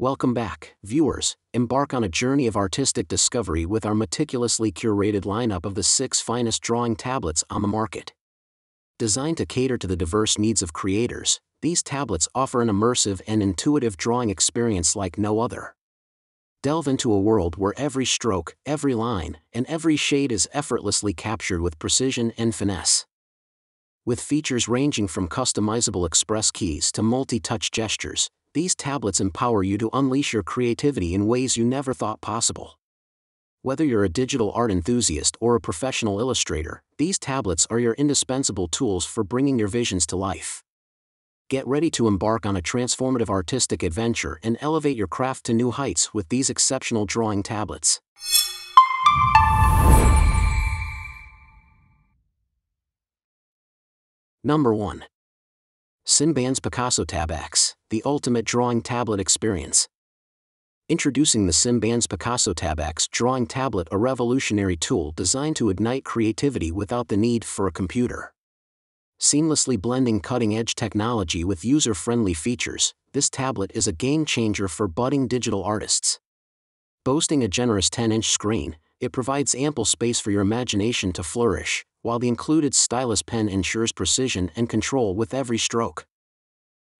Welcome back, viewers. Embark on a journey of artistic discovery with our meticulously curated lineup of the 6 finest drawing tablets on the market. Designed to cater to the diverse needs of creators, these tablets offer an immersive and intuitive drawing experience like no other. Delve into a world where every stroke, every line, and every shade is effortlessly captured with precision and finesse. With features ranging from customizable express keys to multi-touch gestures, these tablets empower you to unleash your creativity in ways you never thought possible. Whether you're a digital art enthusiast or a professional illustrator, these tablets are your indispensable tools for bringing your visions to life. Get ready to embark on a transformative artistic adventure and elevate your craft to new heights with these exceptional drawing tablets. Number 1. Simbans PicassoTab X, the ultimate drawing tablet experience. Introducing the Simbans PicassoTab X drawing tablet, a revolutionary tool designed to ignite creativity without the need for a computer. Seamlessly blending cutting-edge technology with user-friendly features, this tablet is a game-changer for budding digital artists. Boasting a generous 10-inch screen, it provides ample space for your imagination to flourish, while the included stylus pen ensures precision and control with every stroke.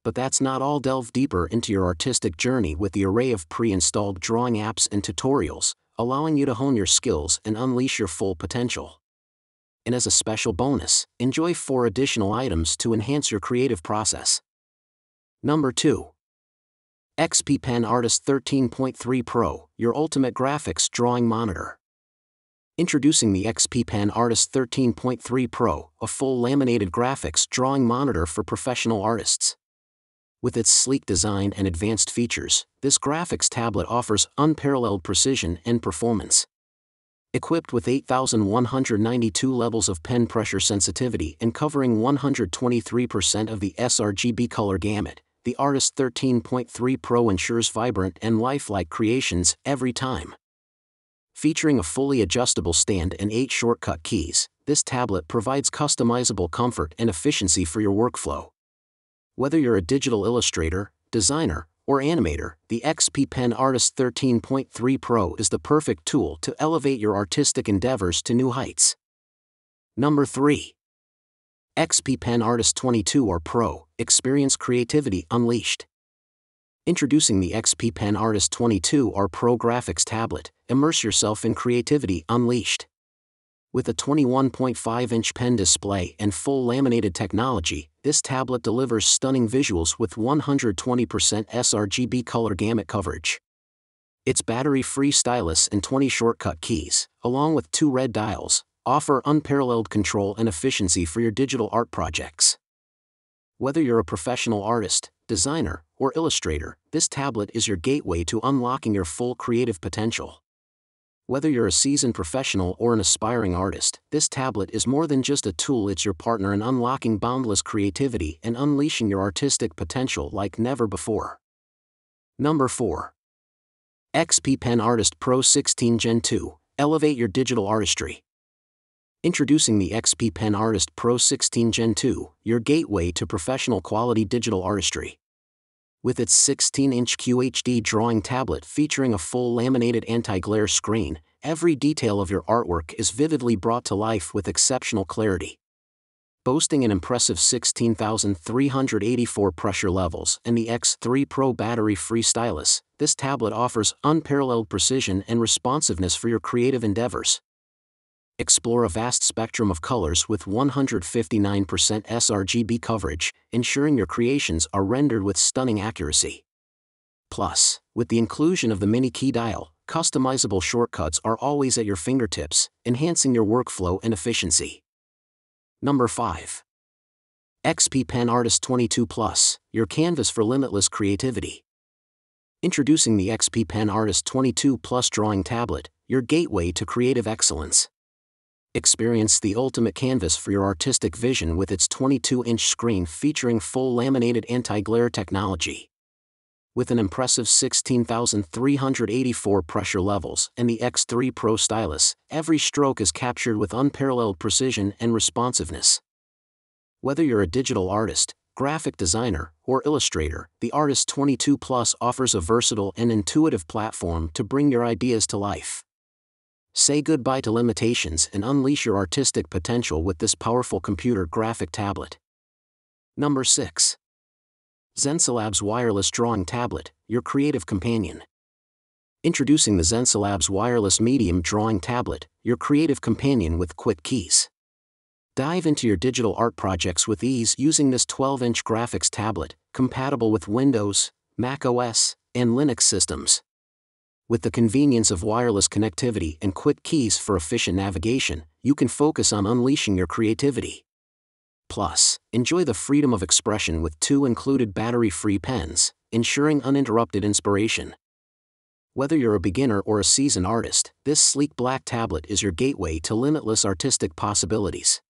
But that's not all. Delve deeper into your artistic journey with the array of pre-installed drawing apps and tutorials, allowing you to hone your skills and unleash your full potential. And as a special bonus, enjoy 4 additional items to enhance your creative process. Number 2. XP Pen Artist 13.3 Pro, your ultimate graphics drawing monitor. Introducing the XP Pen Artist 13.3 Pro, a full laminated graphics drawing monitor for professional artists. With its sleek design and advanced features, this graphics tablet offers unparalleled precision and performance. Equipped with 8,192 levels of pen pressure sensitivity and covering 123% of the sRGB color gamut, the Artist 13.3 Pro ensures vibrant and lifelike creations every time. Featuring a fully adjustable stand and 8 shortcut keys, this tablet provides customizable comfort and efficiency for your workflow. Whether you're a digital illustrator, designer, or animator, the XP Pen Artist 13.3 Pro is the perfect tool to elevate your artistic endeavors to new heights. Number 3. XP Pen Artist 22 Pro, experience creativity unleashed. Introducing the XP Pen Artist 22 Pro graphics tablet, immerse yourself in creativity unleashed. With a 21.5-inch pen display and full laminated technology, this tablet delivers stunning visuals with 120% sRGB color gamut coverage. Its battery-free stylus and 20 shortcut keys, along with 2 red dials, offer unparalleled control and efficiency for your digital art projects. Whether you're a professional artist, designer, or illustrator, this tablet is your gateway to unlocking your full creative potential. Whether you're a seasoned professional or an aspiring artist, this tablet is more than just a tool. It's your partner in unlocking boundless creativity and unleashing your artistic potential like never before. Number 4. XP Pen Artist Pro 16 Gen 2, elevate your digital artistry. Introducing the XP Pen Artist Pro 16 Gen 2, your gateway to professional quality digital artistry. With its 16-inch QHD drawing tablet featuring a full laminated anti-glare screen, every detail of your artwork is vividly brought to life with exceptional clarity. Boasting an impressive 16,384 pressure levels and the X3 Pro battery-free stylus, this tablet offers unparalleled precision and responsiveness for your creative endeavors. Explore a vast spectrum of colors with 159% sRGB coverage, ensuring your creations are rendered with stunning accuracy. Plus, with the inclusion of the mini key dial, customizable shortcuts are always at your fingertips, enhancing your workflow and efficiency. Number 5. XP Pen Artist 22 Plus, your canvas for limitless creativity. Introducing the XP Pen Artist 22 Plus drawing tablet, your gateway to creative excellence. Experience the ultimate canvas for your artistic vision with its 22-inch screen featuring full laminated anti-glare technology. With an impressive 16,384 pressure levels and the X3 Pro stylus, every stroke is captured with unparalleled precision and responsiveness. Whether you're a digital artist, graphic designer, or illustrator, the Artist 22 Plus offers a versatile and intuitive platform to bring your ideas to life. Say goodbye to limitations and unleash your artistic potential with this powerful computer graphic tablet. Number 6. XENCELABS Wireless Drawing Tablet, your creative companion. Introducing the XENCELABS Wireless Medium Drawing Tablet, your creative companion with quick keys. Dive into your digital art projects with ease using this 12-inch graphics tablet, compatible with Windows, Mac OS, and Linux systems. With the convenience of wireless connectivity and quick keys for efficient navigation, you can focus on unleashing your creativity. Plus, enjoy the freedom of expression with 2 included battery-free pens, ensuring uninterrupted inspiration. Whether you're a beginner or a seasoned artist, this sleek black tablet is your gateway to limitless artistic possibilities.